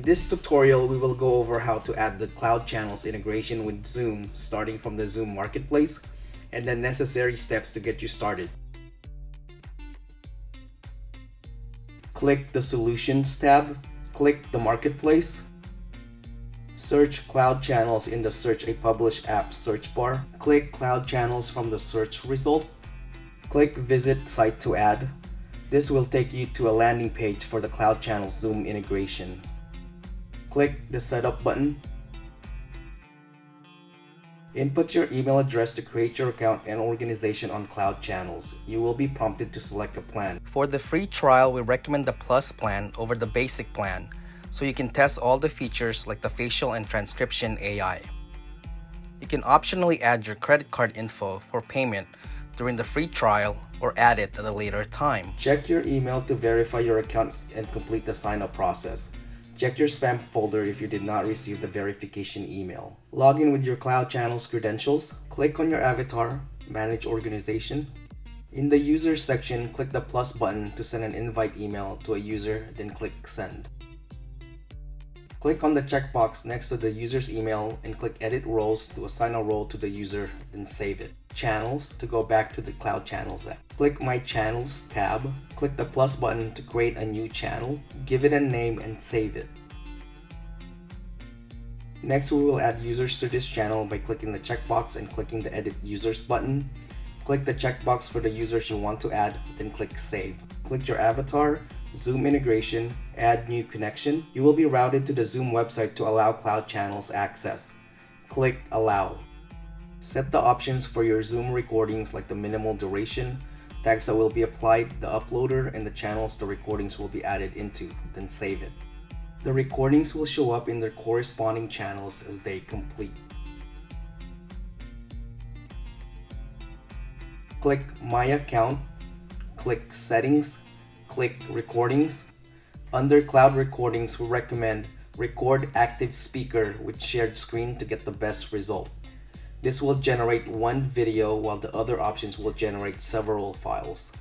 this tutorial, we will go over how to add the Cloud Channels integration with Zoom, starting from the Zoom Marketplace, and the necessary steps to get you started. Click the Solutions tab, click the Marketplace, search Cloud Channels in the Search a Published App search bar, click Cloud Channels from the search result, click Visit Site to Add. This will take you to a landing page for the Cloud Channels Zoom integration. Click the Setup button. Input your email address to create your account and organization on Cloud Channels. You will be prompted to select a plan. For the free trial, we recommend the Plus plan over the basic plan, so you can test all the features like the facial and transcription AI. You can optionally add your credit card info for payment during the free trial or add it at a later time. Check your email to verify your account and complete the sign-up process. Check your spam folder if you did not receive the verification email. Log in with your Cloud Channels credentials. Click on your avatar, Manage Organization. In the Users section, click the plus button to send an invite email to a user, then click Send. Click on the checkbox next to the user's email and click Edit Roles to assign a role to the user, then save it. Channels to go back to the Cloud Channels app. Click My Channels tab. Click the plus button to create a new channel. Give it a name and save it. Next, we will add users to this channel by clicking the checkbox and clicking the Edit Users button. Click the checkbox for the users you want to add, then click Save. Click your avatar, Zoom integration, add new connection. You will be routed to the Zoom website to allow Cloud Channels access. Click Allow. Set the options for your Zoom recordings like the minimal duration, tags that will be applied, the uploader, and the channels the recordings will be added into, then save it. The recordings will show up in their corresponding channels as they complete. Click My Account, click Settings, click Recordings. Under Cloud Recordings, we recommend Record Active Speaker with shared screen to get the best result. This will generate one video while the other options will generate several files.